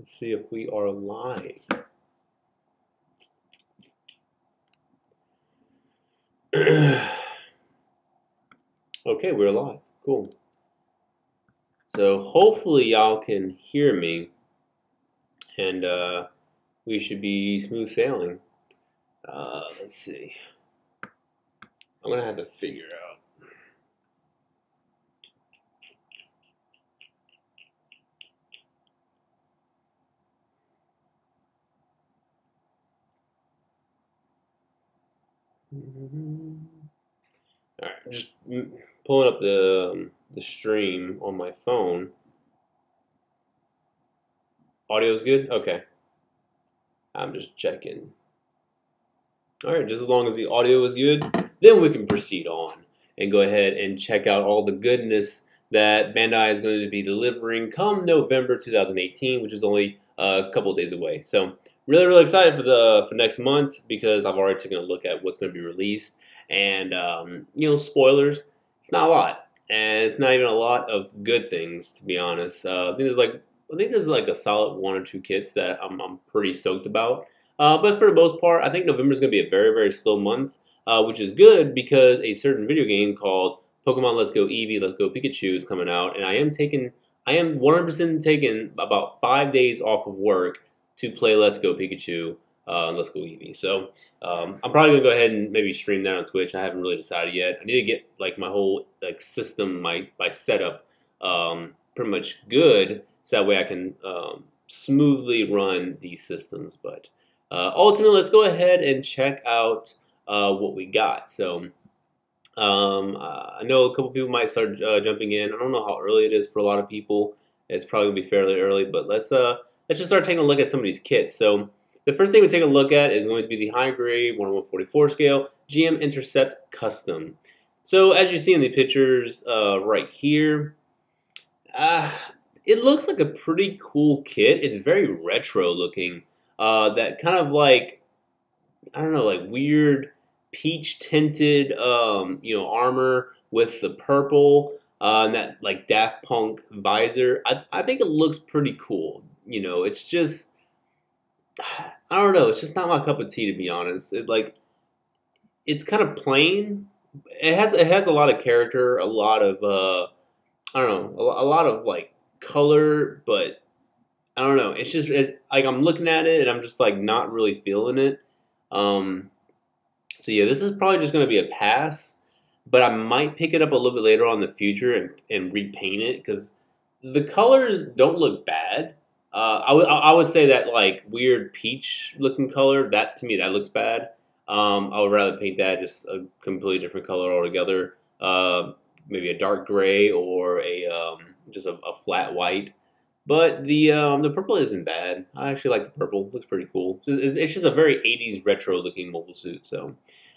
Let's see if we are live. Okay, we're live. Cool. So hopefully y'all can hear me, and we should be smooth sailing. Let's see. I'm gonna have to figure out. All right, just pulling up the stream on my phone. Audio's good? Okay. I'm just checking. All right, just as long as the audio is good, then we can proceed on and go ahead and check out all the goodness that Bandai is going to be delivering come November 2018, which is only a couple of days away. So really excited for next month because I've already taken a look at what's going to be released, and you know, spoilers. It's not a lot, and it's not even a lot of good things, to be honest. I think there's like a solid 1 or 2 kits that I'm pretty stoked about. But for the most part, I think November is going to be a very slow month, which is good because a certain video game called Pokemon Let's Go Eevee, Let's Go Pikachu is coming out, and I am 100% taking about 5 days off of work to play Let's Go Pikachu and Let's Go Eevee. So I'm probably going to go ahead and maybe stream that on Twitch. I haven't really decided yet. I need to get like my whole like system, my setup pretty much good, so that way I can smoothly run these systems. But ultimately, let's go ahead and check out what we got. So I know a couple people might start jumping in. I don't know how early it is for a lot of people. It's probably gonna be fairly early, but let's just start taking a look at some of these kits. So the first thing we take a look at is going to be the high grade 1/144 scale GM Intercept Custom. So as you see in the pictures right here, it looks like a pretty cool kit. It's very retro looking. That kind of like, I don't know, like weird peach tinted, you know, armor with the purple, and that like Daft Punk visor. I think it looks pretty cool. You know, it's just, I don't know, it's just not my cup of tea, to be honest. It's kind of plain. It has a lot of character, a lot of I don't know, a lot of like color, but I don't know. It's just like I'm looking at it and I'm just like not really feeling it. So yeah, this is probably just going to be a pass, but I might pick it up a little bit later on in the future and repaint it because the colors don't look bad. I would say that like weird peach looking color, that to me that looks bad. I would rather paint that just a completely different color altogether. Maybe a dark gray or just a flat white. But the purple isn't bad. I actually like the purple. Looks pretty cool. It's just a very 80s retro looking mobile suit. So,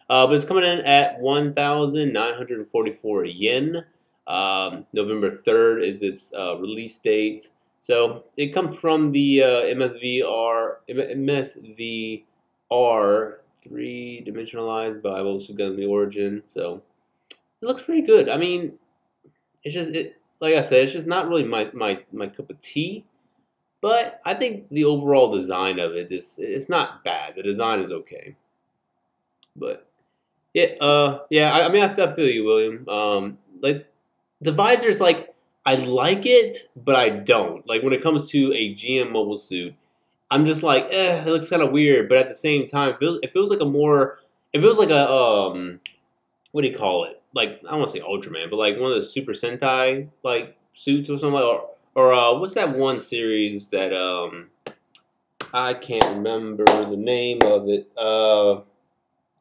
but it's coming in at 1,944 yen. November 3rd is its release date. So it comes from the MSVR 3-dimensionalized by Gundam the Origin. So it looks pretty good. I mean, it's just like I said, it's just not really my cup of tea, but I think the overall design of it it's not bad. The design is okay, but yeah, yeah. I mean, I feel you, William. Like the visor is like I like it, but I don't. Like when it comes to a GM mobile suit, I'm just like, it looks kind of weird, but at the same time, it feels like a what do you call it? Like, I don't want to say Ultraman, but like one of the Super Sentai like suits or something, or what's that one series that I can't remember the name of it. Kamen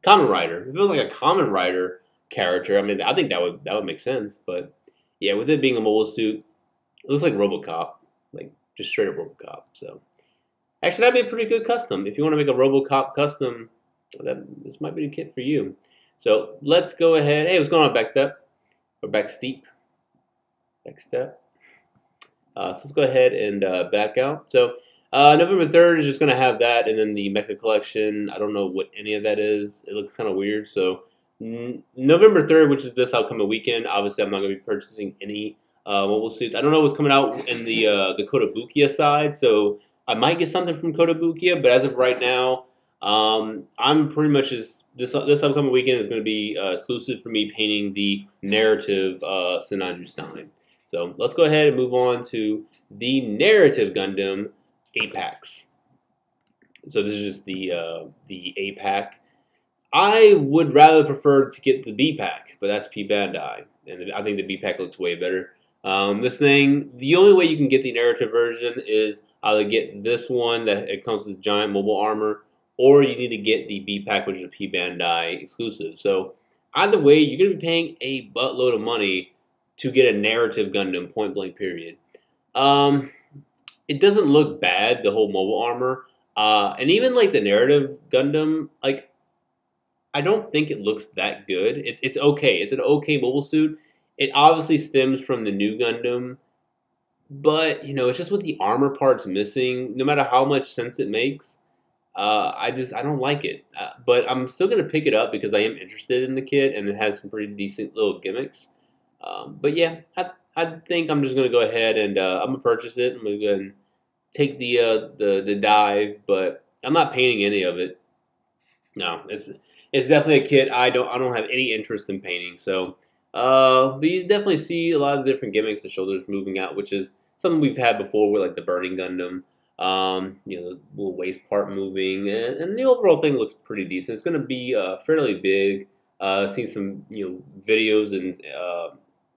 Rider. It feels like a Kamen Rider character. I mean, I think that would make sense, but yeah, with it being a mobile suit, it looks like RoboCop, like just straight up RoboCop. So actually, that'd be a pretty good custom. If you want to make a RoboCop custom, this might be the kit for you. So let's go ahead. Hey, what's going on, Backstep? Or Backsteep? Backstep. So let's go ahead and back out. So November 3rd is just going to have that, and then the Mecha Collection. I don't know what any of that is. It looks kind of weird. So November 3rd, which is this upcoming weekend, obviously I'm not going to be purchasing any mobile suits. I don't know what's coming out in the Kotobukiya side. So I might get something from Kotobukiya, but as of right now, I'm pretty much this upcoming weekend is going to be exclusive for me painting the narrative Sinanju Stein. So let's go ahead and move on to the narrative Gundam Apex. So this is just the A-Pack. I would rather prefer to get the B-Pack, but that's P Bandai, and I think the B-Pack looks way better. This thing, the only way you can get the narrative version is either get this one that it comes with giant mobile armor, or you need to get the B-Pack, which is a P Bandai exclusive. So either way, you're going to be paying a buttload of money to get a narrative Gundam, point blank period. It doesn't look bad, the whole mobile armor. And even like the narrative Gundam, like I don't think it looks that good. It's okay. It's an okay mobile suit. It obviously stems from the new Gundam, but you know, it's just with the armor parts missing. No matter how much sense it makes, I don't like it. But I'm still gonna pick it up because I am interested in the kit and it has some pretty decent little gimmicks. But yeah, I think I'm just gonna go ahead and I'm gonna purchase it. I'm gonna go ahead and take the dive, but I'm not painting any of it. No, it's definitely a kit I don't have any interest in painting. So, but you definitely see a lot of different gimmicks. The shoulders moving out, which is something we've had before with like the Burning Gundam. You know, the little waist part moving, and the overall thing looks pretty decent. It's going to be fairly big. Seen some videos, and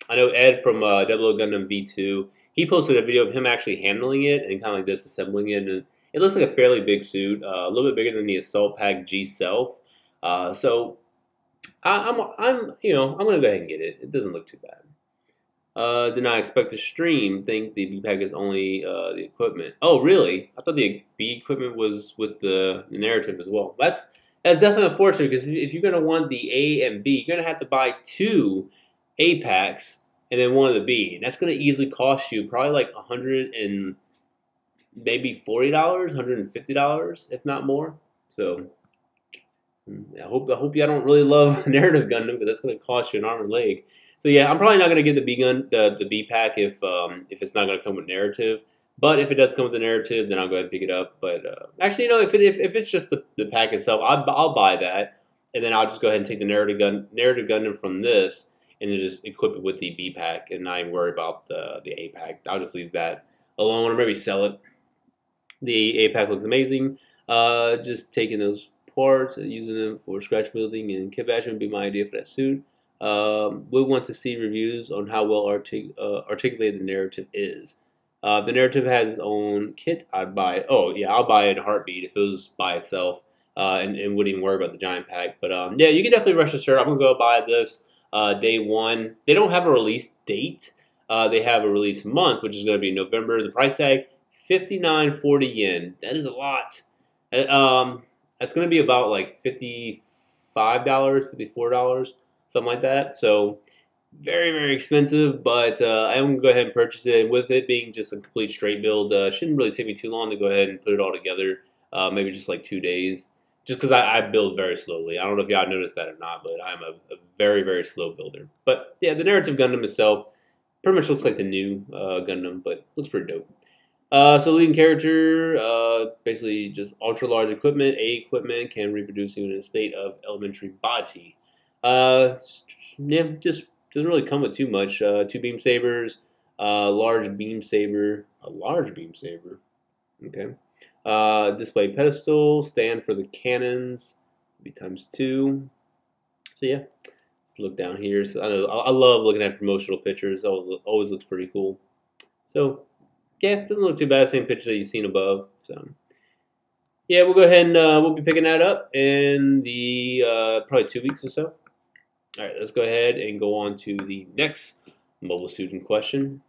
I know Ed from Double O Gundam V2. He posted a video of him actually handling it and kind of like disassembling it, and it looks like a fairly big suit, a little bit bigger than the Assault Pack G Self. So I'm gonna go ahead and get it. It doesn't look too bad. Did not expect to stream. Think the B pack is only the equipment. Oh, really? I thought the B equipment was with the narrative as well. That's definitely unfortunate because if you're gonna want the A and B, you're gonna have to buy 2 A packs and then one of the B. And that's gonna easily cost you probably like $100 and maybe $40, $150, if not more. So I hope y'all don't really love narrative Gundam because that's going to cost you an arm and leg. So yeah, I'm probably not going to get the B pack if it's not going to come with narrative. But if it does come with the narrative, then I'll go ahead and pick it up. But actually, if it's just the pack itself, I'll buy that, and then I'll just go ahead and take the narrative Gundam from this and then just equip it with the B pack and not even worry about the A pack. I'll just leave that alone or maybe sell it. The A pack looks amazing. Just taking those parts and using them for scratch building and kit bashing would be my idea for that suit. We want to see reviews on how well articulated the narrative is. The narrative has its own kit. I'd buy it. Oh yeah, I'll buy it in a heartbeat if it was by itself, and wouldn't even worry about the giant pack. But yeah, you can definitely rush the shirt. I'm gonna go buy this day one. They don't have a release date. They have a release month, which is going to be November. The price tag 5940 yen. That is a lot. That's going to be about like $55, $54, something like that. So very, very expensive, but I'm going to go ahead and purchase it. With it being just a complete straight build, shouldn't really take me too long to go ahead and put it all together. Maybe just like 2 days. Just because I build very slowly. I don't know if y'all noticed that or not, but I'm a very, very slow builder. But yeah, the narrative Gundam itself pretty much looks like the new Gundam, but looks pretty dope. So leading character, basically just ultra large equipment. A equipment can reproduce even in a state of elementary body. Yeah, just doesn't really come with too much. 2 beam sabers, large beam saber, a large beam saber. Okay. Display pedestal, stand for the cannons, be ×2. So yeah, let's look down here. So I love looking at promotional pictures. Always looks pretty cool. So yeah, doesn't look too bad. Same picture that you've seen above. So yeah, we'll go ahead and we'll be picking that up in the probably 2 weeks or so. All right, let's go ahead and go on to the next mobile suit in question.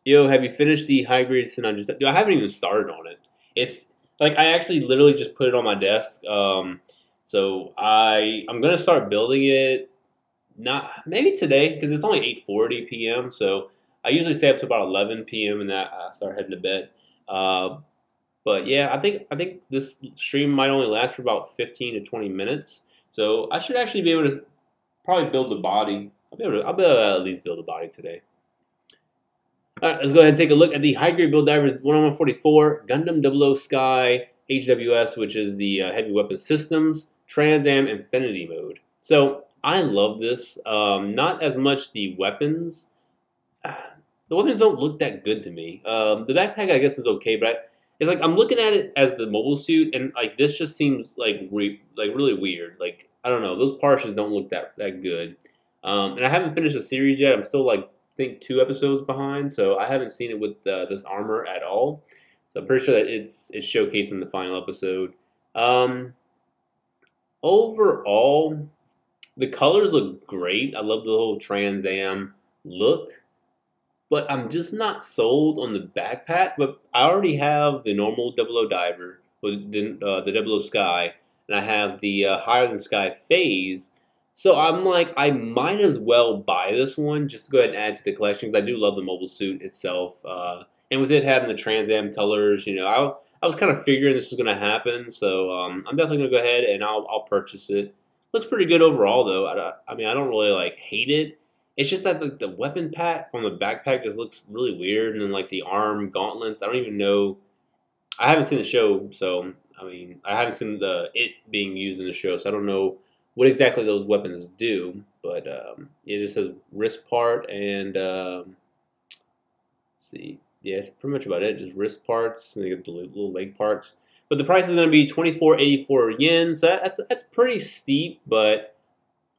Yo, have you finished the high grade Sinanju? I haven't even started on it. It's like I actually literally just put it on my desk. So I'm gonna start building it. Maybe today because it's only 8:40 p.m. So I usually stay up to about 11 p.m. and that I start heading to bed. But yeah, I think this stream might only last for about 15 to 20 minutes. So I should actually be able to probably build the body. I'll be able to at least build a body today. All right, let's go ahead and take a look at the high grade build divers 10144 Gundam 00 Sky HWS, which is the heavy weapon systems Trans Am Infinity mode. So I love this. Not as much the weapons. The weapons don't look that good to me. The backpack I guess is okay, but it's like I'm looking at it as the mobile suit, and like this just seems like really weird. Like I don't know, those parts just don't look that good. And I haven't finished the series yet. I'm still like think 2 episodes behind, so I haven't seen it with this armor at all. So I'm pretty sure that it's showcased in the final episode. Um, Overall, the colors look great. I love the whole Trans Am look, but I'm just not sold on the backpack. But I already have the normal Double O Diver, with the Double O Sky, and I have the Higher Than Sky Phase. So I'm like, I might as well buy this one just to go ahead and add to the collection because I do love the mobile suit itself. And with it having the Trans Am colors, you know, I was kind of figuring this was going to happen. So I'm definitely going to go ahead and I'll purchase it. Looks pretty good overall, though. I mean, I don't really like hate it. It's just that the weapon pack on the backpack just looks really weird, and then like the arm gauntlets. I don't even know. I haven't seen the show, so I mean, I haven't seen it being used in the show, so I don't know what exactly those weapons do. But it just says wrist part and let's see, yeah, it's pretty much about it. Just wrist parts, and you get the little leg parts. But the price is going to be 2484 yen, so that's pretty steep, but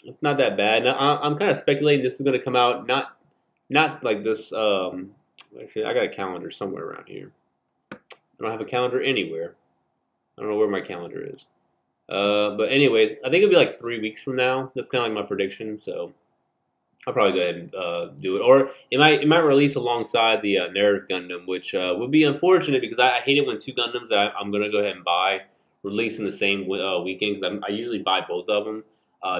it's not that bad. Now, I'm kind of speculating this is going to come out not like this. Actually, I got a calendar somewhere around here. I don't have a calendar anywhere. I don't know where my calendar is. But anyways, I think it'll be like 3 weeks from now. That's kind of like my prediction. So I'll probably go ahead and do it, or it might release alongside the narrative Gundam, which would be unfortunate because I hate it when 2 Gundams that I'm going to go ahead and buy release in the same weekend because I usually buy both of them.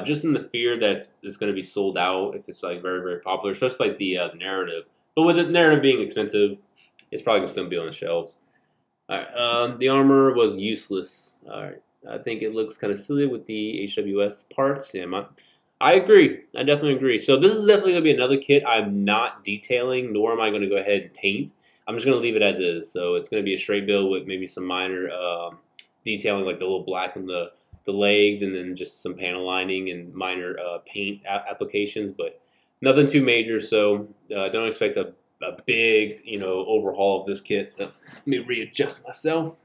Just in the fear that it's going to be sold out if it's like very, very popular, especially like the narrative. But with the narrative being expensive, it's probably going to still be on the shelves. All right, the armor was useless. All right, I think it looks kind of silly with the HWS parts. Yeah, I agree. I definitely agree. So this is definitely going to be another kit I'm not detailing, nor am I going to go ahead and paint. I'm just going to leave it as is. So it's going to be a straight build with maybe some minor detailing, like the little black on the legs, and then just some panel lining and minor paint applications, but nothing too major. So don't expect a big, overhaul of this kit. So let me readjust myself.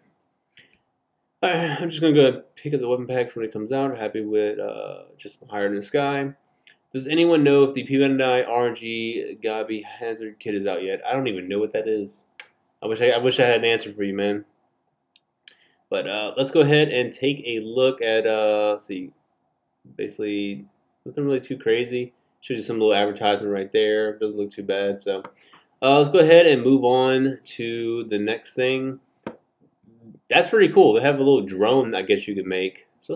All right, I'm just gonna go pick up the weapon packs when it comes out. Happy with just Higher Than Sky. Does anyone know if the P-Bandai RNG Gabi Hazard kit is out yet? I don't even know what that is. I wish I had an answer for you, man. But let's go ahead and take a look at, see, basically nothing really too crazy. Shows you some little advertisement right there. Doesn't look too bad. So let's go ahead and move on to the next thing. That's pretty cool. They have a little drone I guess you could make. So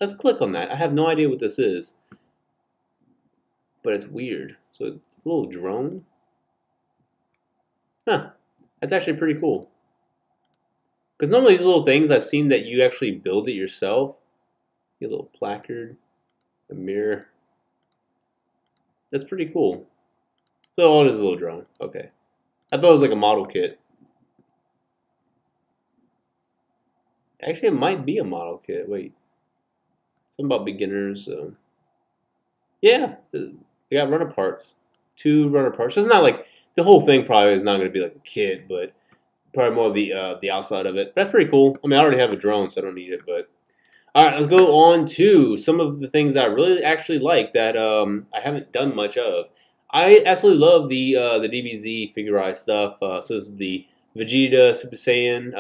let's click on that. I have no idea what this is, but it's weird. So it's a little drone. Huh. That's actually pretty cool. Because normally these little things, I've seen that you actually build it yourself. Get a little placard, a mirror. That's pretty cool. So it is a little drone. Okay. I thought it was like a model kit. Actually, it might be a model kit. Wait. Something about beginners. Yeah. They got runner parts. 2 runner parts. So it's not like, the whole thing probably is not going to be like a kit, but probably more of the outside of it. But that's pretty cool. I mean, I already have a drone, so I don't need it. But all right, let's go on to some of the things that I really actually like that I haven't done much of. I absolutely love the DBZ figurized stuff. So this is the Vegeta Super Saiyan,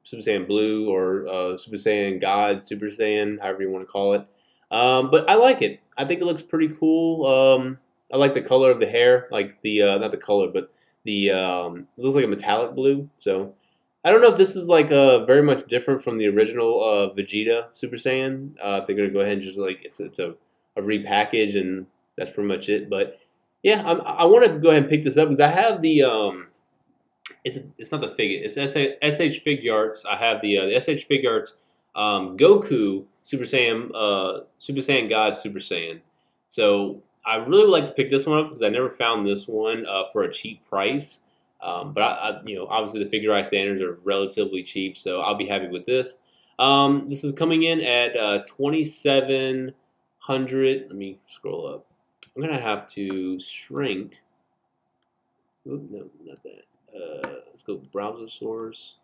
Super Saiyan Blue, or Super Saiyan God, Super Saiyan, however you want to call it. But I like it. I think it looks pretty cool. I like the color of the hair, like the not the color, but the it looks like a metallic blue. So I don't know if this is like very much different from the original Vegeta Super Saiyan. They're gonna go ahead and just like it's a repackage, and that's pretty much it. But yeah, I want to go ahead and pick this up because I have the it's not the Figure, it's SH Figuarts. I have the SH Figuarts Goku Super Saiyan God Super Saiyan. So I really would like to pick this one up because I never found this one for a cheap price. But you know, obviously the figure eye standards are relatively cheap, so I'll be happy with this. This is coming in at 2,700. Let me scroll up. I'm gonna have to shrink. Oop, no, not that. Let's go browser source.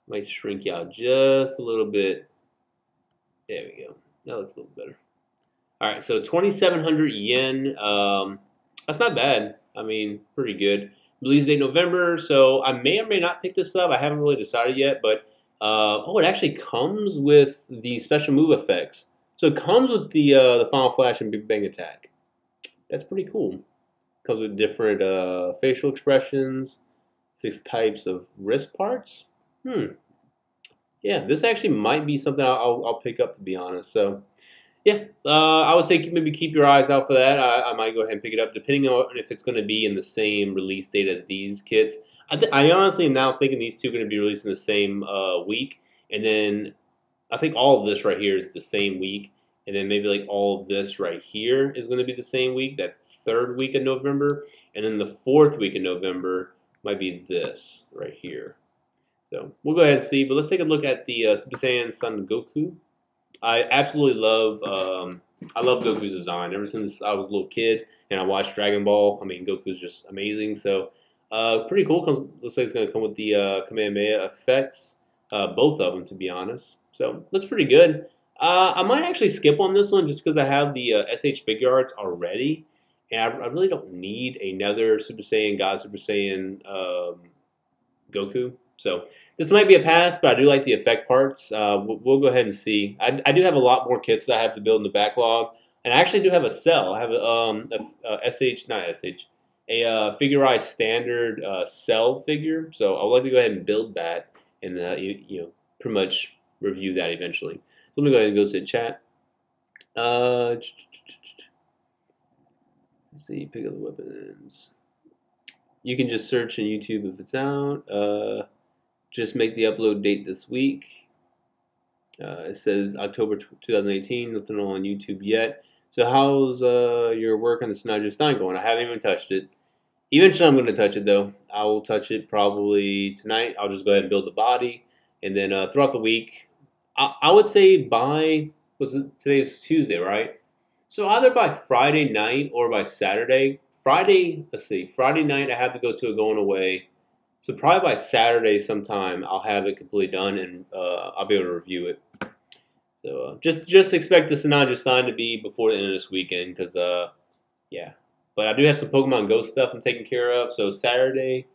Might shrink you out just a little bit. There we go. That looks a little better. All right, so 2,700 yen. That's not bad. I mean, pretty good. Release date November, so I may or may not pick this up. I haven't really decided yet, but oh, it actually comes with the special move effects. So it comes with the Final Flash and Big Bang Attack. That's pretty cool. Comes with different facial expressions, 6 types of wrist parts. Yeah, this actually might be something I'll pick up, to be honest. So, yeah, I would say maybe keep your eyes out for that. I might go ahead and pick it up, depending on if it's going to be in the same release date as these kits. I honestly am now thinking these two are going to be released in the same week, and then I think all of this right here is the same week, and then maybe like all of this right here is going to be the same week, that 3rd week of November, and then the 4th week of November might be this right here. So we'll go ahead and see, but let's take a look at the Super Saiyan Son Goku. I absolutely love I love Goku's design. Ever since I was a little kid and I watched Dragon Ball, I mean, Goku's just amazing. So pretty cool. Looks like it's going to come with the Kamehameha effects, both of them, to be honest. So looks pretty good. I might actually skip on this one just because I have the SH figure arts already, and I really don't need another Super Saiyan God, Super Saiyan Goku. So this might be a pass, but I do like the effect parts. We'll go ahead and see. I do have a lot more kits that I have to build in the backlog, and I actually do have a cell. I have a figure eye standard cell figure. So I would like to go ahead and build that, and you know, pretty much review that eventually. So let me go ahead and go to the chat. Let's see, pick up the weapons. You can just search on YouTube if it's out. Just make the upload date this week. It says October 2018. Nothing on YouTube yet. So how's your work on the Sniper 9 going? I haven't even touched it. Eventually I'm going to touch it though. I will touch it probably tonight. I'll just go ahead and build the body. And then throughout the week, I would say by, today is Tuesday, right? So either by Friday night or by Saturday. Friday night I have to go to a going away. So probably by Saturday sometime I'll have it completely done, and I'll be able to review it. So just expect the Sanaja sign to be before the end of this weekend, because yeah. But I do have some Pokemon Go stuff I'm taking care of. So Saturday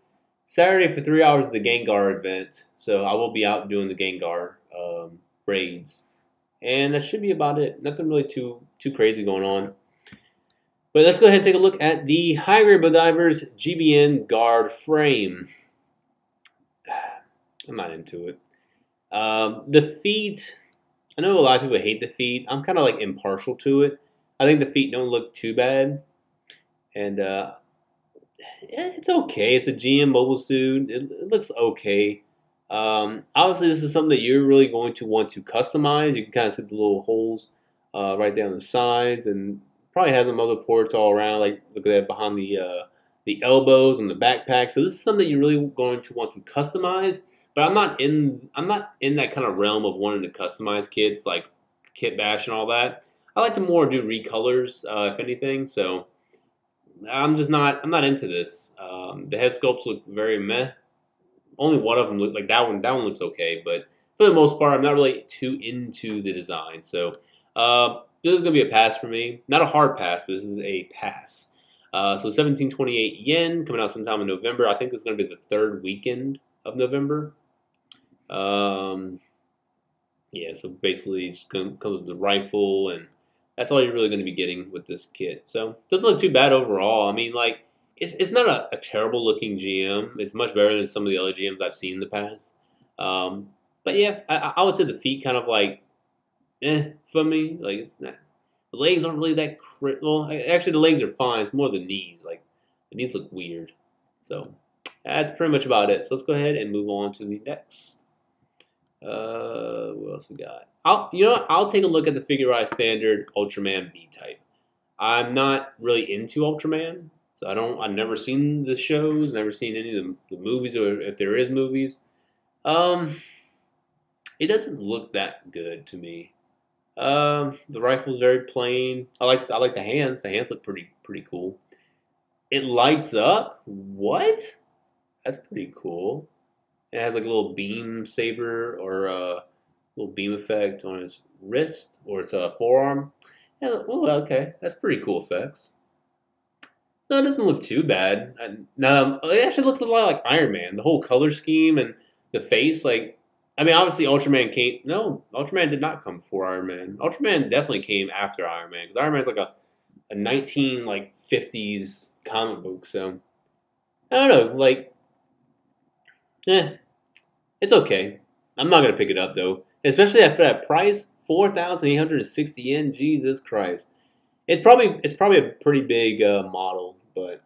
for 3 hours of the Gengar event. So I will be out doing the Gengar raids, and that should be about it. Nothing really too crazy going on. But let's go ahead and take a look at the High Grade Divers GBN Guard Frame. I'm not into it. The feet, I know a lot of people hate the feet. I'm kind of like impartial to it. I think the feet don't look too bad. And it's okay. It's a GM mobile suit. It looks okay. Obviously, this is something that you're really going to want to customize. You can kind of see the little holes right down the sides, and probably has some other ports all around. Like look at that behind the elbows and the backpack. So this is something you're really going to want to customize. But I'm not in that kind of realm of wanting to customize kits like Kit Bash and all that. I like to more do recolors, if anything. So I'm not into this. The head sculpts look very meh. Only one of them look like that one. That one looks okay, but for the most part, I'm not really too into the design. So this is gonna be a pass for me. Not a hard pass, but this is a pass. So 1728 yen coming out sometime in November. I think it's gonna be the 3rd weekend of November. Yeah, so basically it just comes with the rifle, and that's all you're really going to be getting with this kit. So it doesn't look too bad overall. I mean, like, it's not a terrible looking GM. It's much better than some of the other GMs I've seen in the past. But yeah, I would say the feet kind of like, for me. Like, it's not, the legs aren't really that well, actually the legs are fine. It's more the knees. Like, the knees look weird. So that's pretty much about it. So let's go ahead and move on to the next. What else we got? I'll take a look at the Figurized Standard Ultraman B type. I'm not really into Ultraman, so I've never seen the shows, never seen any of the movies, or if there is movies. Um, it doesn't look that good to me. The rifle's very plain. I like the hands. The hands look pretty cool. It lights up. What? That's pretty cool. It has like a little beam saber or a little beam effect on its wrist or its forearm. Yeah, oh, okay, that's pretty cool effects. No, it doesn't look too bad. No, it actually looks a lot like Iron Man. The whole color scheme and the face, like, I mean, obviously Ultraman came. No, Ultraman did not come before Iron Man. Ultraman definitely came after Iron Man because Iron Man's like a 1950s comic book. So I don't know, like, it's okay. I'm not gonna pick it up though, especially after that price, 4,860 yen. Jesus Christ, it's probably a pretty big model, but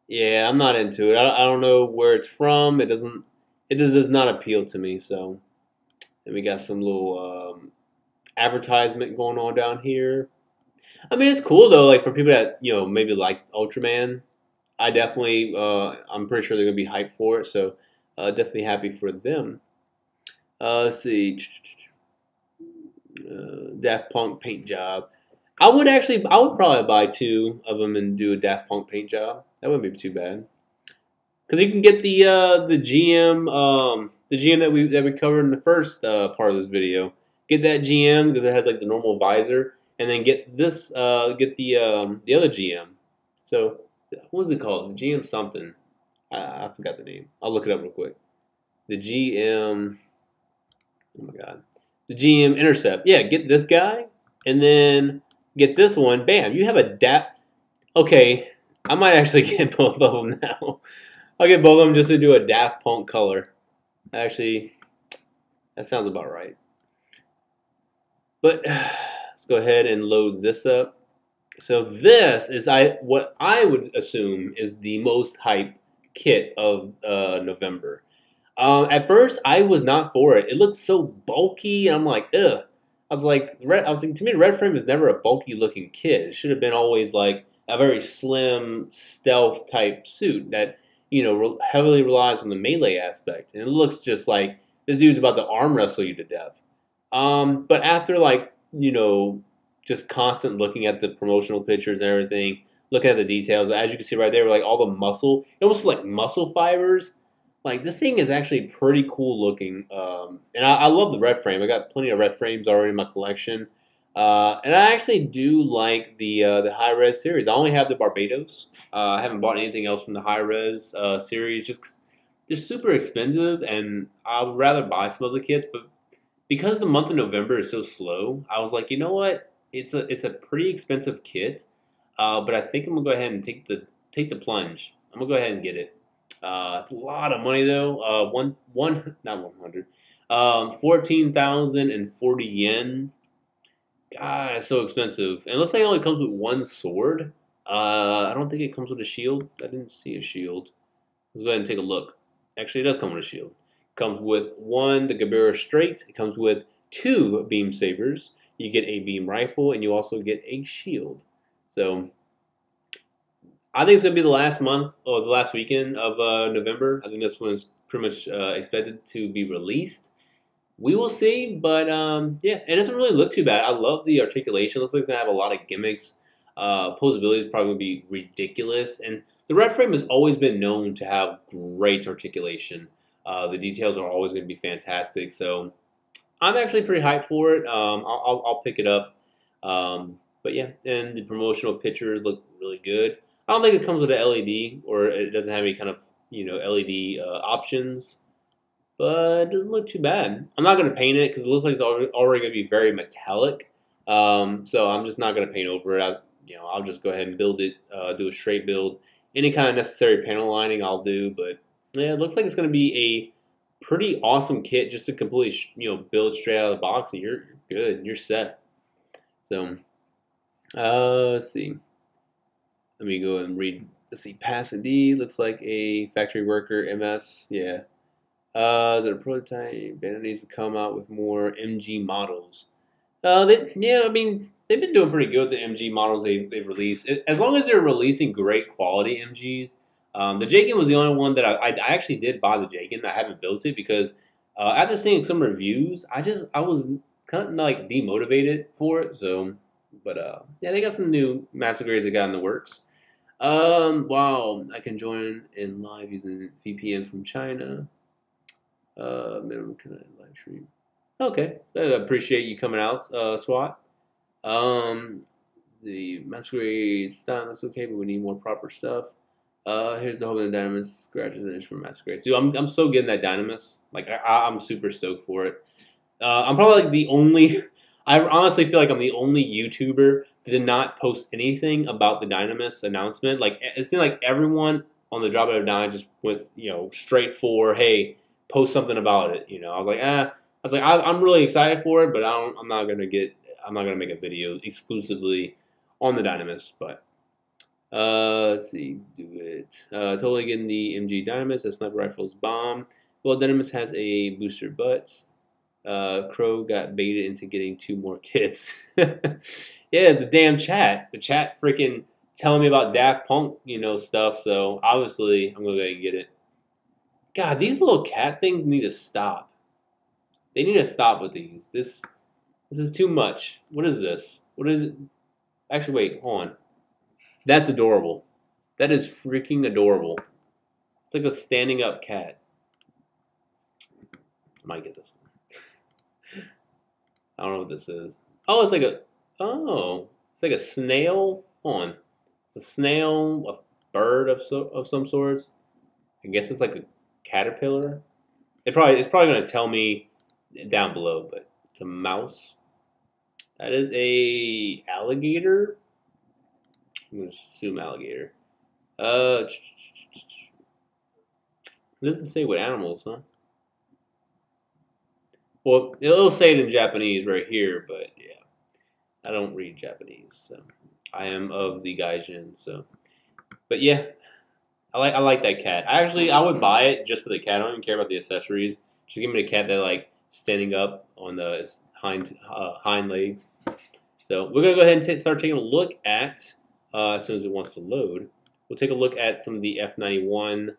yeah, I'm not into it. I don't know where it's from. It just does not appeal to me. So, and we got some little advertisement going on down here. I mean, it's cool though. Like for people that maybe like Ultraman, I'm pretty sure they're gonna be hyped for it. So, definitely happy for them. Let's see. Daft Punk paint job. I would probably buy two of them and do a Daft Punk paint job. That wouldn't be too bad. Because you can get the GM that we covered in the first part of this video. Get that GM because it has like the normal visor, and then get the other GM. So what was it called? The GM something. I forgot the name. I'll look it up real quick. The GM. Oh my god. The GM Intercept. Yeah, get this guy, and then get this one. Bam! You have a Okay, I might actually get both of them now. I'll get both of them just to do a Daft Punk color. Actually, that sounds about right. But let's go ahead and load this up. So this is what I would assume is the most hype kit of November. At first, I was not for it. It looked so bulky, and I'm like, ugh. I was like, to me, the Red Frame is never a bulky looking kit. It should have been always like a very slim stealth type suit that heavily relies on the melee aspect, and it looks just like this dude's about to arm wrestle you to death. But after just constant looking at the promotional pictures and everything, looking at the details, as you can see right there, like all the muscle, it almost like muscle fibers. Like this thing is actually pretty cool looking, and I love the red frame. I got plenty of red frames already in my collection, and I actually do like the high res series. I only have the Barbados. I haven't bought anything else from the high res series just 'cause they're super expensive, and I would rather buy some other kits. But because the month of November is so slow, I was like, you know what? It's a pretty expensive kit, but I think I'm gonna go ahead and take the plunge. I'm gonna go ahead and get it. It's a lot of money though. Not 100. 14,040 yen. God, it's so expensive. And it looks like it only comes with one sword. I don't think it comes with a shield. I didn't see a shield. Let's go ahead and take a look. Actually, it does come with a shield. It comes with one, the Gabera Straight. It comes with two beam sabers. You get a beam rifle, and you also get a shield. So I think it's going to be the last month or the last weekend of November. I think this one is pretty much expected to be released. We will see, but yeah, it doesn't really look too bad. I love the articulation. It looks like it's going to have a lot of gimmicks. Posability is probably going to be ridiculous. And the red frame has always been known to have great articulation. The details are always going to be fantastic. So I'm actually pretty hyped for it. I'll pick it up. But yeah, and the promotional pictures look really good. I don't think it comes with an LED or it doesn't have any kind of LED options, but it doesn't look too bad. I'm not going to paint it because it looks like it's already going to be very metallic. So I'm just not going to paint over it. I'll just go ahead and build it, do a straight build. Any kind of necessary panel lining I'll do, but yeah, it looks like it's going to be a pretty awesome kit just to completely build straight out of the box, and you're good, you're set. So let's see. Let me go and read. Let's see. Pass and D looks like a factory worker MS. Yeah. Is it a prototype? Bandit needs to come out with more MG models. Yeah, I mean, they've been doing pretty good with the MG models they've released. As long as they're releasing great quality MGs. The Jakin was the only one that I actually did buy the Jakin. I haven't built it because after seeing some reviews, I was kind of like demotivated for it. So, but yeah, they got some new master grades that got in the works. Wow, I can join in live using VPN from China. Minimum can I live stream? Okay, I appreciate you coming out, SWAT. Um, the masquerade style looks okay, but we need more proper stuff. Here's the hope of the Dynamis scratches and itch from masquerade. Dude, I'm so getting that Dynamis. Like I'm super stoked for it. I'm probably like the only. I honestly feel like I'm the only YouTuber that did not post anything about the Dynamis announcement. Like it seemed like everyone on the drop out of dime just went, straight for, hey, post something about it. I was like, I'm really excited for it, but I'm not gonna make a video exclusively on the Dynamis. But let's see, do it. Totally getting the MG Dynamis. That sniper rifle's bomb. Well, Dynamis has a booster butt. Crow got baited into getting 2 more kits. Yeah, the damn chat. The chat freaking telling me about Daft Punk, stuff. So obviously, I'm gonna go and get it. God, these little cat things need to stop. They need to stop with these. This is too much. What is this? What is it? Actually, wait, hold on. That's adorable. That is freaking adorable. It's like a standing up cat. I might get this one. I don't know what this is. Oh, it's like a snail. Hold on. It's a snail, a bird of some sorts. I guess it's like a caterpillar. It's probably gonna tell me down below, but it's a mouse. That is a alligator. I'm gonna assume alligator. It doesn't say what animals, huh? Well, it'll say it in Japanese right here, but yeah, I don't read Japanese, so I am of the Gaijin. So, but yeah, I like that cat. I would buy it just for the cat. I don't even care about the accessories. Just give me the cat that like standing up on the hind legs. So we're gonna go ahead and start taking a look at as soon as it wants to load. We'll take a look at some of the F91.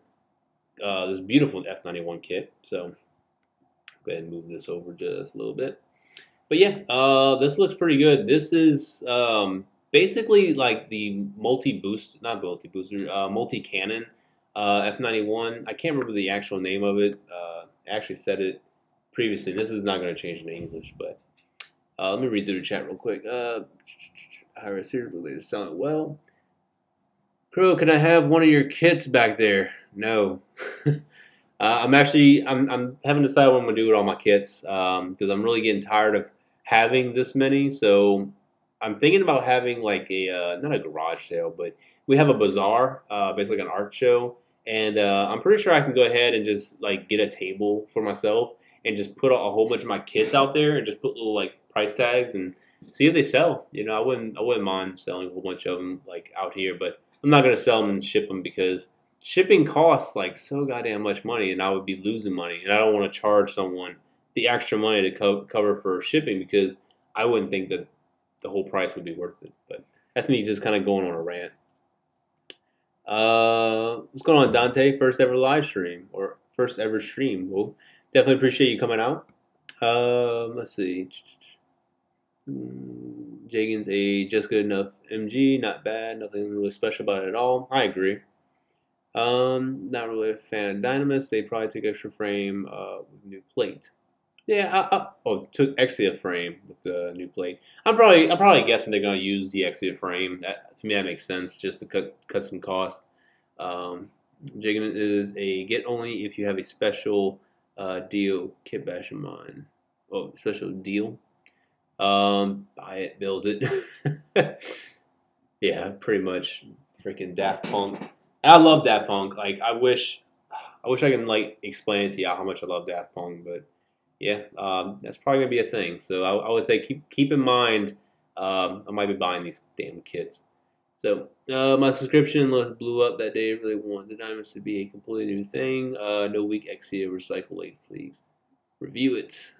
This beautiful F91 kit. So go ahead and move this over just a little bit. But yeah, this looks pretty good. This is basically like the multi-cannon F91. I can't remember the actual name of it. I actually said it previously. This is not going to change in English, but let me read through the chat real quick. Seriously, they're selling it well. Crow, can I have one of your kits back there? No. I'm having to decide what I'm gonna do with all my kits because I'm really getting tired of having this many. So I'm thinking about having like a not a garage sale, but we have a bazaar, basically like an art show, and I'm pretty sure I can go ahead and just like get a table for myself and just put a whole bunch of my kits out there and just put little like price tags and see if they sell. I wouldn't mind selling a whole bunch of them like out here, but I'm not gonna sell them and ship them because shipping costs like so goddamn much money, and I would be losing money, and I don't want to charge someone the extra money to cover for shipping because I wouldn't think that the whole price would be worth it. But that's me just kind of going on a rant. What's going on, Dante? First ever live stream or first ever stream? Well, definitely appreciate you coming out. Let's see. Jagan's a just good enough MG, not bad, nothing really special about it at all. I agree. Not really a fan of Dynamis. They probably took extra frame with new plate. Yeah, took extra frame with the new plate. I'm probably guessing they're gonna use the extra frame. To me, that makes sense, just to cut some cost. Jigging is a get only if you have a special deal. Kit bash in mind. Oh, special deal. Buy it, build it. Yeah, pretty much. Freaking Daft Punk. I love Daft Punk. Like I wish I can like explain it to y'all how much I love Daft Punk, but yeah, that's probably gonna be a thing. So I would say keep in mind, I might be buying these damn kits. So my subscription list blew up that day. I really want the Dynamis to be a completely new thing. No weak XCA recycle late, please. Review it.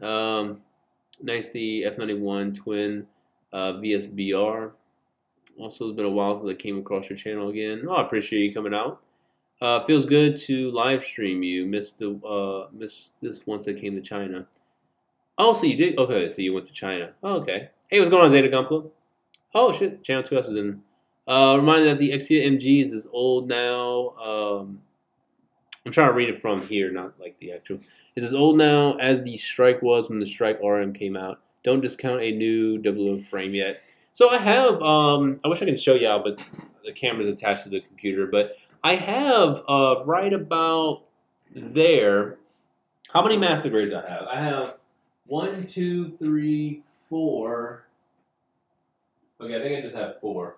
Nice the F91 twin VSBR. Also, it's been a while since I came across your channel again. Oh, I appreciate you coming out. Feels good to live stream you. Missed this once I came to China. Oh, so you did? Okay, so you went to China. Oh, okay. Hey, what's going on, Zeta Gunpla? Oh shit, Channel 2S is in. Reminded that the XCA MGs is old now. I'm trying to read it from here, not like the actual. It's as old now as the Strike was when the Strike RM came out. Don't discount a new 00 frame yet. So I have, I wish I could show y'all, but the camera's attached to the computer. But I have right about there. How many master grades I have? I have 1, 2, 3, 4. Okay, I think I just have 4.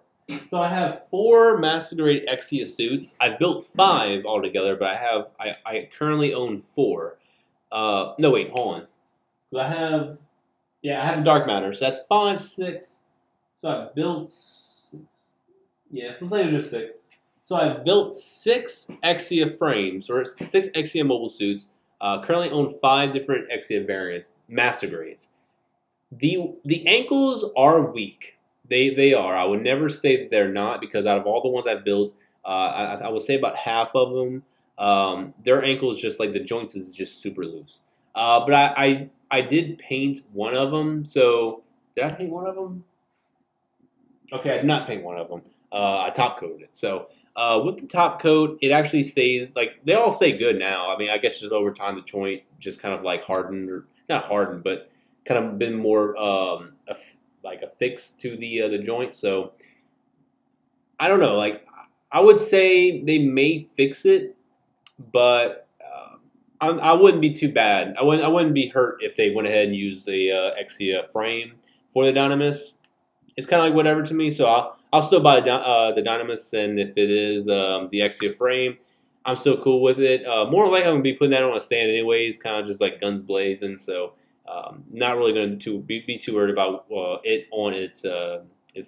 So I have 4 master grade Exia suits. I've built 5 altogether, but I currently own 4. No wait, hold on. So I have the dark matter. So that's 5, 6. So I've built 6. Yeah, let's say it's just 6. So I've built 6 Exia frames or 6 Exia mobile suits. Currently own 5 different Exia variants, master grades. The ankles are weak. They are. I would never say that they're not, because out of all the ones I've built, I would say about half of them, their ankles, just like the joints, is just super loose. But I did paint one of them. So did I paint one of them? Okay, I did not paint one of them. I top coated it. So with the top coat, it actually stays, like, they all stay good now. I mean, I guess just over time the joint just kind of like hardened, or not hardened, but kind of been more like affixed to the joint. So I don't know. Like, I would say they may fix it, but I wouldn't be too bad. I wouldn't be hurt if they went ahead and used the Exia frame for the Dynamis. It's kind of like whatever to me. So I'll still buy the Dynamis, and if it is the Exia frame, I'm still cool with it. More likely I'm gonna be putting that on a stand anyways, kind of just like guns blazing. So not really going to be too worried about it on its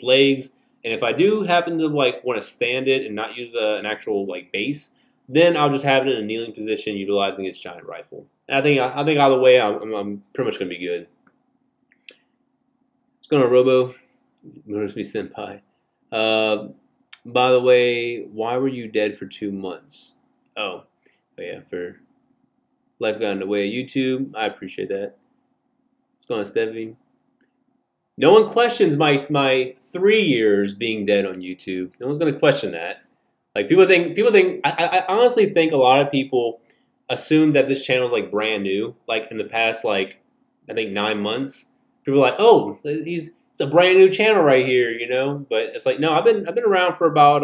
legs. And if I do happen to like want to stand it and not use an actual like base, then I'll just have it in a kneeling position, utilizing its giant rifle. And I think either way, I'm pretty much going to be good. What's going on, Robo? Notice me, senpai. By the way, why were you dead for 2 months? Oh, yeah, for life got in the way of YouTube. I appreciate that. What's going on, Stevie? No one questions my 3 years being dead on YouTube. No one's going to question that. Like, people think. I honestly think a lot of people assume that this channel is like brand new. Like, in the past, like, I think 9 months, people are like, oh, it's a brand new channel right here, you know. But it's like, no, I've been around for about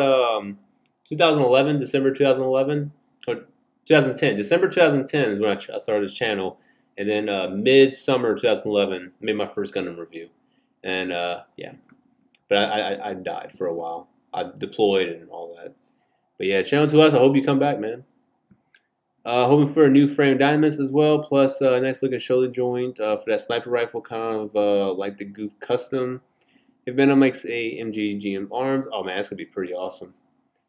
2011, December 2011, or 2010. December 2010 is when I started this channel, and then mid-summer 2011 made my first Gundam review, and yeah. But I died for a while. I deployed and all that. But yeah, Channel 2S, I hope you come back, man. Hoping for a new frame Dynamis as well, plus a nice looking shoulder joint for that sniper rifle, kind of like the Goof Custom. If Venom makes a MG GM arms, oh man, that's gonna be pretty awesome.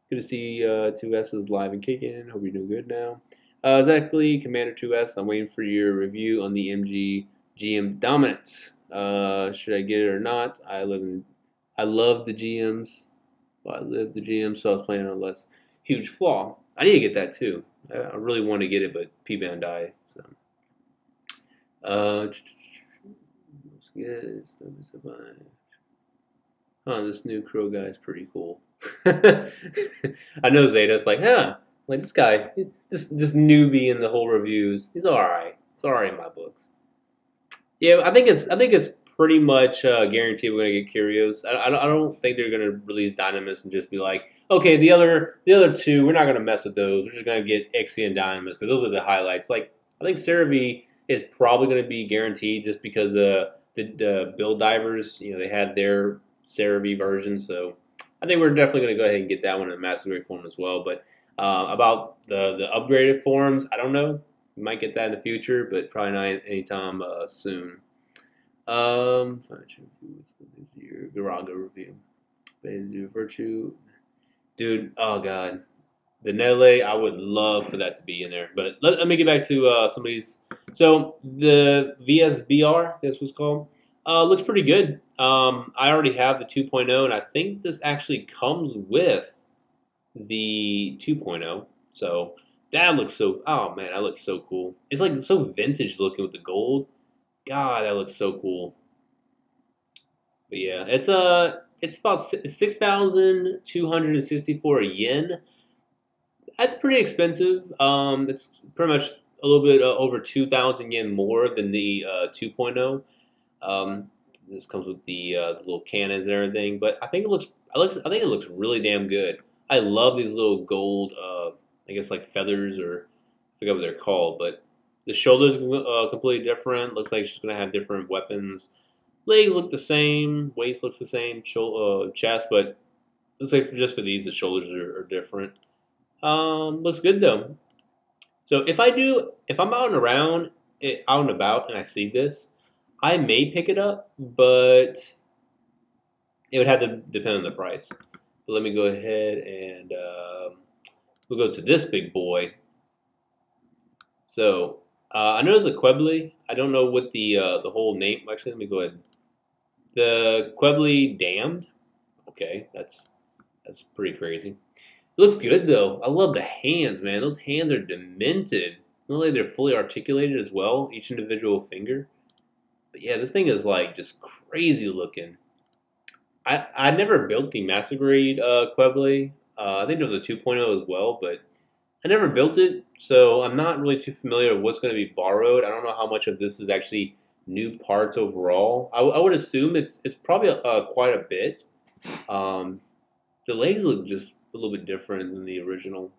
Good to see 2S's live and kicking. Hope you're doing good now. Exactly, Commander 2S, I'm waiting for your review on the MG GM Dominance. Should I get it or not? I love the GMs. Well, I live the GMs, so I was playing on less huge flaw. I need to get that too. I really want to get it, but P-Band died. So, this new Crow guy is pretty cool. I know Zeta's like, like this guy, this newbie in the whole reviews. He's all right. It's all right in my books. Yeah, I think it's pretty much guaranteed we're gonna get Curios. I don't think they're gonna release Dynamis and just be like, okay, the other 2, we're not gonna mess with those. We're just gonna get Exia and Dynamis because those are the highlights. Like, I think CeraV is probably gonna be guaranteed just because the Build Divers, you know, they had their CeraV version. So I think we're definitely gonna go ahead and get that one in the master grade form as well. But about the upgraded forms, I don't know. We might get that in the future, but probably not anytime soon. Your Garaga review. Virtue. Dude, oh god. The Nele, I would love for that to be in there. But let me get back to some of these. So the VSBR, that's what's called, looks pretty good. I already have the 2.0, and I think this actually comes with the 2.0. So that looks so, oh man, that looks so cool. It's like so vintage looking with the gold. God, that looks so cool. But yeah, it's about 6,264 yen. That's pretty expensive. It's pretty much a little bit over 2,000 yen more than the 2.0. This comes with the little cannons and everything, but I think I think it looks really damn good. I love these little gold, I guess like feathers, or I forget what they're called, but the shoulders are completely different. Looks like she's gonna have different weapons. Legs look the same, waist looks the same, chest, but looks like just for these, the shoulders are different. Looks good though. So if I'm out and around, out and about, and I see this, I may pick it up, but it would have to depend on the price. But let me go ahead and we'll go to this big boy. So I know there's a Quebly. I don't know what the whole name. Actually, let me go ahead. The Quebly Damned. Okay, that's pretty crazy. It looks good though. I love the hands, man. Those hands are demented. Not like they're fully articulated as well, each individual finger. But yeah, this thing is like just crazy looking. I never built the Master Grade Quebly. I think there was a 2.0 as well, but I never built it, so I'm not really too familiar with what's going to be borrowed. I don't know how much of this is actually new parts overall. I would assume it's probably quite a bit. The legs look just a little bit different than the original,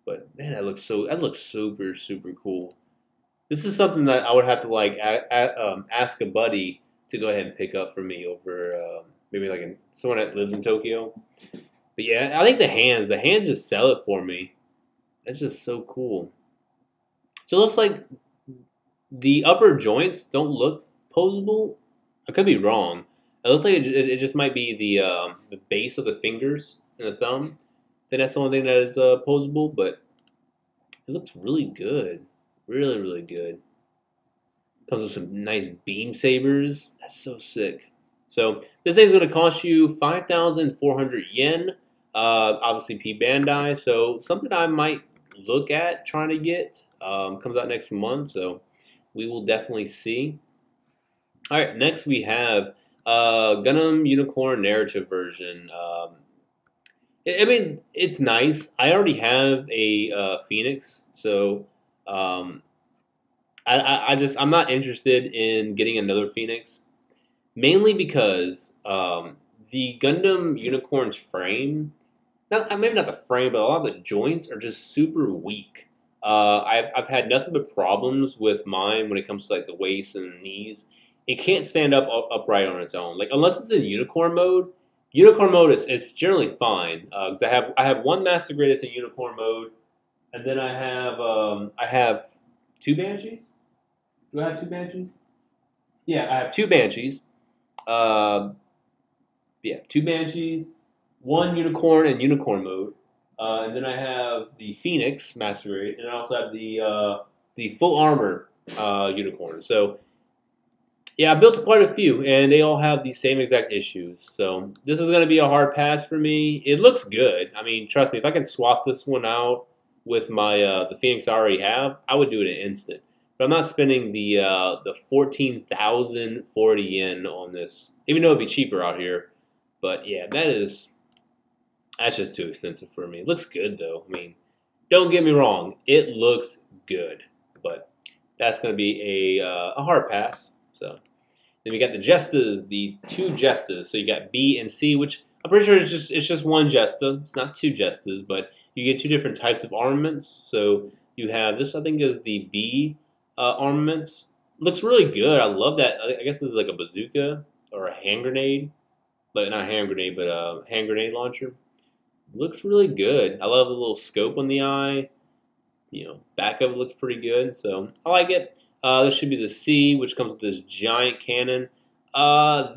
but man, that looks super cool. This is something that I would have to like ask a buddy to go ahead and pick up for me over maybe like someone that lives in Tokyo. But yeah, I think the hands just sell it for me. That's just so cool. So it looks like the upper joints don't look posable. I could be wrong. It looks like it just might be the base of the fingers and the thumb. Then that's the only thing that is posable, but it looks really good. Really good. Comes with some nice beam sabers. That's so sick. So this thing's going to cost you 5,400 yen. Obviously P Bandai. So something I might look at trying to get. Comes out next month, so we will definitely see. All right, next we have Gundam Unicorn Narrative version. I mean, it's nice. I already have a Phoenix, so I'm not interested in getting another Phoenix, mainly because the Gundam Unicorn's frame, maybe not the frame, but a lot of the joints are just super weak. I've had nothing but problems with mine when it comes to like the waist and knees. It can't stand upright on its own. Like unless it's in unicorn mode. Unicorn mode is generally fine because I have one Master Grade that's in unicorn mode, and then I have two Banshees. Do I have two Banshees? Yeah, I have two Banshees. Yeah, two Banshees, one Unicorn in unicorn mode, and then I have the Phoenix Master Grade, and I also have the full armor Unicorn. So yeah, I built quite a few, and they all have the same exact issues. So this is going to be a hard pass for me. It looks good. I mean, trust me, if I can swap this one out with my the Phoenix I already have, I would do it in an instant. But I'm not spending the 14,040 yen on this, even though it'd be cheaper out here. But yeah, that's just too expensive for me. It looks good though. I mean, don't get me wrong, it looks good, but that's going to be a hard pass. So then we got the Jestas, the two Jestas. So you got B and C, which I'm pretty sure it's just one Jesta. It's not two Jestas, but you get two different types of armaments. So you have this, I think, is the B armaments. Looks really good. I love that. I guess this is like a bazooka or a hand grenade, but not a hand grenade, but a hand grenade launcher. Looks really good. I love the little scope on the eye. You know, back of it looks pretty good, so I like it. This should be the C, which comes with this giant cannon.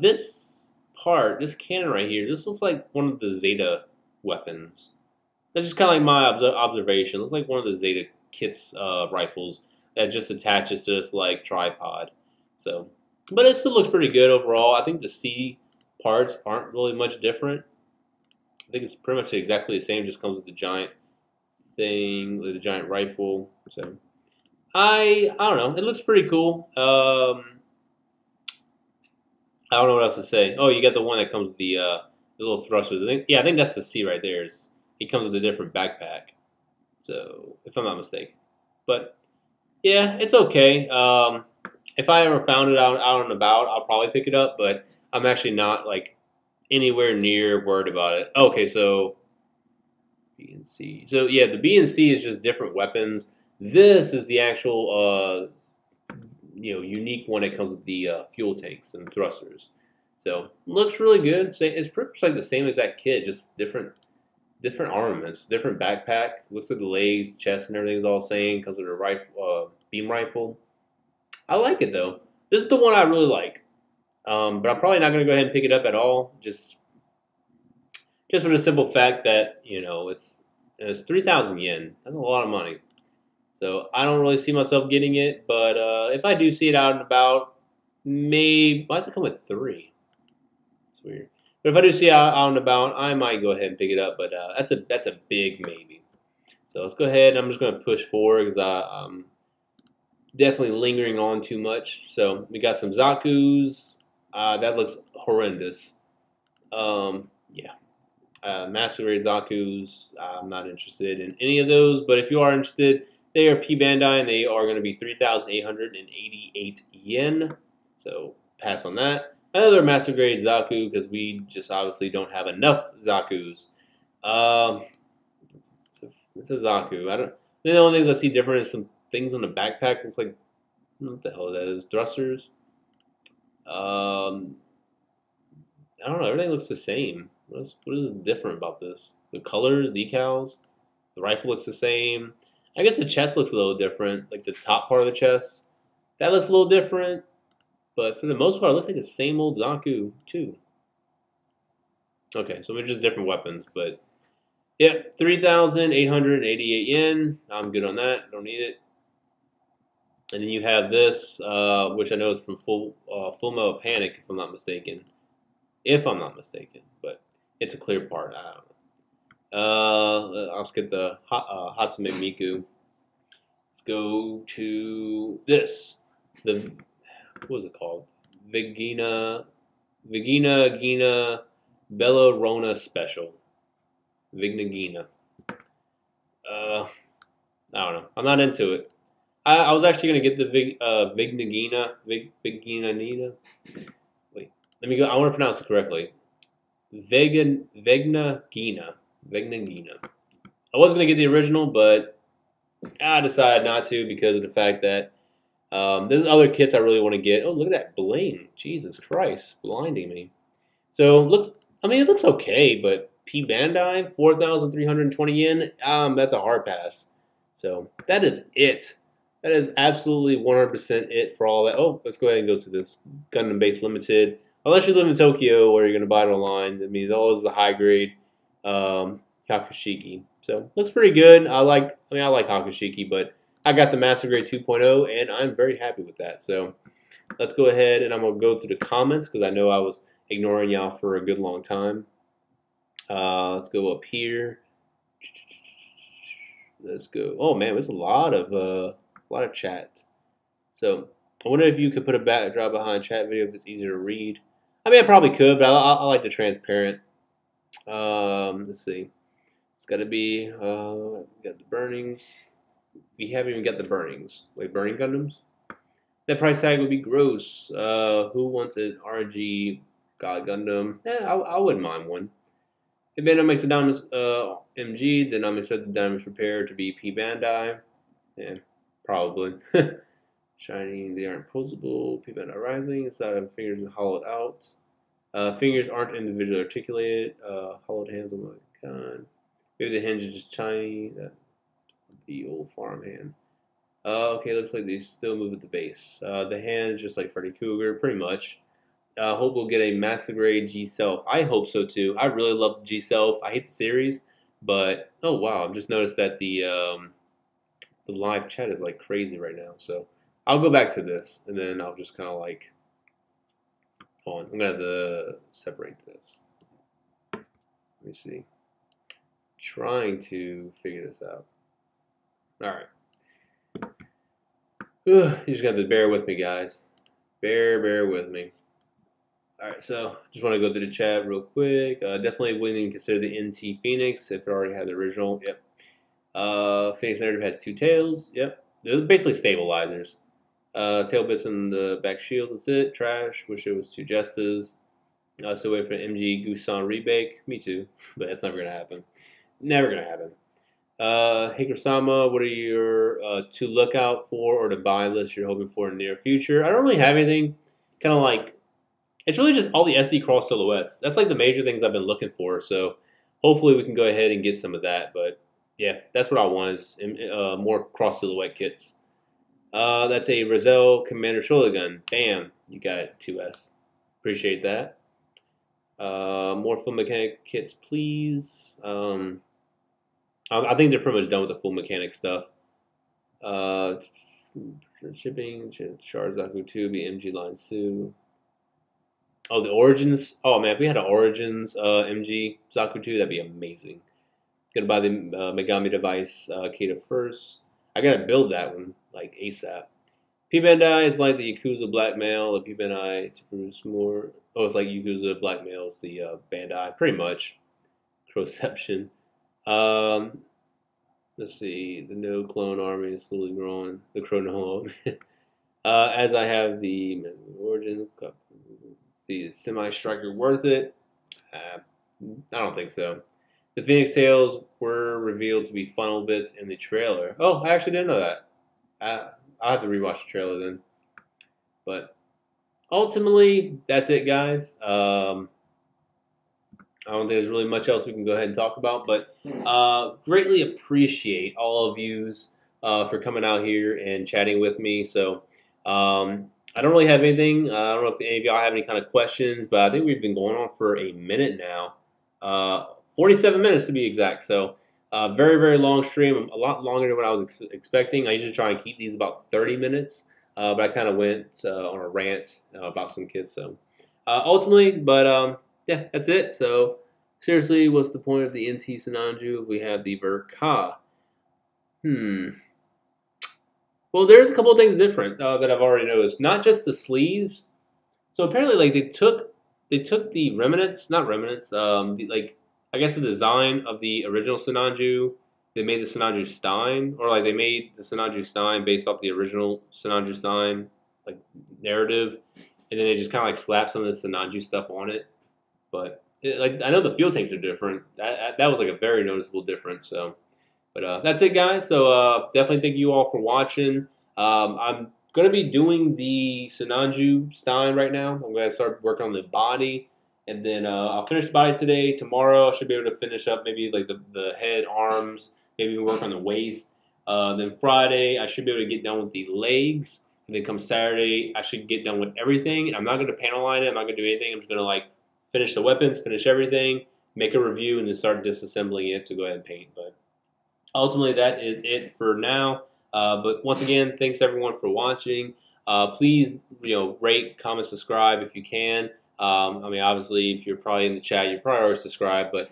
This part, this cannon right here, this looks like one of the Zeta weapons. That's just kind of like my observation. It looks like one of the Zeta kit's rifles that just attaches to this like tripod. So, but it still looks pretty good overall. I think the C parts aren't really much different. I think it's pretty much exactly the same. Just comes with the giant thing, with the giant rifle. So, I don't know. It looks pretty cool. I don't know what else to say. Oh, you got the one that comes with the little thrusters. I think that's the C right there. It comes with a different backpack. So, if I'm not mistaken. But, yeah, it's okay. If I ever found it out and about, I'll probably pick it up. But I'm actually not, like, anywhere near worried about it. Okay, so B and C. So, yeah, the B and C is just different weapons. This is the actual, unique one that comes with the fuel tanks and thrusters. So, looks really good. It's pretty much like the same exact kit, just different armaments, different backpack. Looks like the legs, chest, and everything is all the same. Comes with a rifle, beam rifle. I like it though. This is the one I really like. But I'm probably not going to go ahead and pick it up at all. Just for the simple fact that it's 3,000 yen. That's a lot of money. So I don't really see myself getting it. But if I do see it out and about, maybe. Why does it come with 3? It's weird. But if I do see it out and about, I might go ahead and pick it up. But that's a big maybe. So let's go ahead. I'm just going to push forward because I'm definitely lingering on too much. So we got some Zaku's. That looks horrendous. Yeah. Master Grade Zaku's. I'm not interested in any of those. But if you are interested, they are P Bandai and they are going to be 3,888 yen. So pass on that. Another Master Grade Zaku because we just obviously don't have enough Zaku's. It's a Zaku. The only things I see different is some things on the backpack. Looks like what the hell that is? Thrusters. I don't know. Everything looks the same. What is different about this? The colors, decals. The rifle looks the same. I guess the chest looks a little different. Like the top part of the chest, that looks a little different. But for the most part, it looks like the same old Zaku, too. Okay, so they're just different weapons. But, yeah, 3,888 yen. I'm good on that. Don't need it. And then you have this, which I know is from Full Metal Panic, if I'm not mistaken. But it's a clear part. I don't know. I'll skip the Hatsume Miku. Let's go to this. What was it called? Vegina Gina Bella Rona Special. Vigna Gina. I don't know. I'm not into it. I was actually gonna get the Vigna Gina. Vigna Nina. Wait, let me go. I want to pronounce it correctly. Vegna Gina. I was gonna get the original, but I decided not to because of the fact that there's other kits I really want to get. Oh, look at that bling! Jesus Christ, blinding me. So it looks okay, but P Bandai 4,320 yen. That's a hard pass. So that is it. That is absolutely 100% it for all that. Oh, let's go ahead and go to this Gundam Base Limited. Unless you live in Tokyo or you're going to buy it online, that means all is the high grade Hakushiki. So looks pretty good. I like Hakushiki, but I got the Master Grade 2.0 and I'm very happy with that. So let's go ahead and I'm going to go through the comments because I know I was ignoring y'all for a good long time. Let's go up here. Let's go. Oh man, there's a lot of chat. So I wonder if you could put a backdrop behind chat video if it's easier to read. I mean, I probably could, but I like the transparent. Let's see. It's got to be. Got the burnings. We haven't even got the burnings, like burning Gundams. That price tag would be gross. Who wants an RG God Gundam? I wouldn't mind one. If Bandai makes a Dynamis MG, then I'm expecting the Dynamis Repair to be P Bandai. Yeah, probably. Shiny, they aren't posable. P Bandai Rising, inside of fingers are hollowed out. Fingers aren't individually articulated. Hollowed hands, oh my god. Maybe the hinge is just tiny. That would be old farm hand. Okay, looks like they still move at the base. The hands just like Freddy Cougar, pretty much. I hope we'll get a master grade G Self. I hope so too. I really love the G Self. I hate the series, but oh wow, I've just noticed that the live chat is like crazy right now. So I'll go back to this, and then I'll just kind of like on. I'm gonna have to separate this. Let me see. Trying to figure this out. All right. You just got to bear with me, guys. Bear with me. All right, so just want to go through the chat real quick. Definitely wouldn't consider the NT Phoenix if it already had the original. Yep. Phoenix narrative has 2 tails. Yep. They're basically stabilizers. Tail bits in the back shields. That's it. Trash. Wish it was 2 jesters. So wait for an MG Gusan rebake. Me too, but that's never gonna happen. Never gonna happen. Hikosama, what are your to look out for or to buy list you're hoping for in the near future? I don't really have anything. Kind of like, it's really just all the SD cross silhouettes. That's like the major things I've been looking for. So hopefully we can go ahead and get some of that. But yeah, that's what I want is more cross silhouette kits. That's a Roselle Commander shoulder gun. Bam, you got it, 2S. Appreciate that. More full mechanic kits, please. I think they're pretty much done with the full mechanic stuff. Shipping, Sharzaku 2, MG Line Sue. Oh, the Origins. Oh, man, if we had an Origins MG Zaku 2, that'd be amazing. Gonna buy the Megami Device Kata first. I gotta build that one, like, ASAP. P-Bandai is like the Yakuza blackmail. The P-Bandai to produce more. Oh, it's like Yakuza blackmails the Bandai, pretty much. Croception. Let's see. The No Clone Army is slowly growing. The Chrono. As I have the Origin. The Semi-Striker worth it? I don't think so. The Phoenix Tails were revealed to be funnel bits in the trailer. Oh, I actually didn't know that. I'll have to rewatch the trailer then. But ultimately, that's it, guys. I don't think there's really much else we can go ahead and talk about. But greatly appreciate all of yous for coming out here and chatting with me. So I don't really have anything. I don't know if any of y'all have any kind of questions, but I think we've been going on for a minute now. 47 minutes to be exact. So very, very long stream. A lot longer than what I was expecting. I usually try and keep these about 30 minutes. But I kind of went on a rant about some kids. So ultimately, but yeah, that's it. So seriously, what's the point of the NT Sinanju if we have the Verka? Well, there's a couple of things different that I've already noticed. Not just the sleeves. So apparently, like they took the remnants, not remnants. Like I guess the design of the original Sinanju. They made the Sinanju Stein, or like they made the Sinanju Stein based off the original Sinanju Stein like narrative, and then they just kind of like slapped some of the Sinanju stuff on it. But like I know the fuel tanks are different. That was like a very noticeable difference. So. But that's it, guys. So definitely thank you all for watching. I'm going to be doing the Sinanju Stein right now. I'm going to start working on the body. And then I'll finish the body today. Tomorrow I should be able to finish up maybe like the head, arms, maybe work on the waist. Then Friday I should be able to get done with the legs. And then come Saturday I should get done with everything. I'm not going to panel line it. I'm not going to do anything. I'm just going to like finish the weapons, finish everything, make a review, and then start disassembling it to go ahead and paint. But ultimately, that is it for now. But once again, thanks everyone for watching. Please, rate, comment, subscribe if you can. I mean, obviously, if you're probably in the chat, you're probably already subscribed. But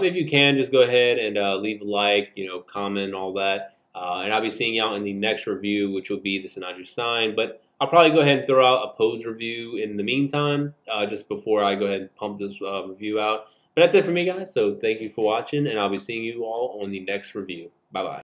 if you can, just go ahead and leave a like, comment, all that. And I'll be seeing y'all in the next review, which will be the Sinanju Stein. But I'll probably go ahead and throw out a pose review in the meantime, just before I go ahead and pump this review out. But that's it for me, guys. So thank you for watching, and I'll be seeing you all on the next review. Bye-bye.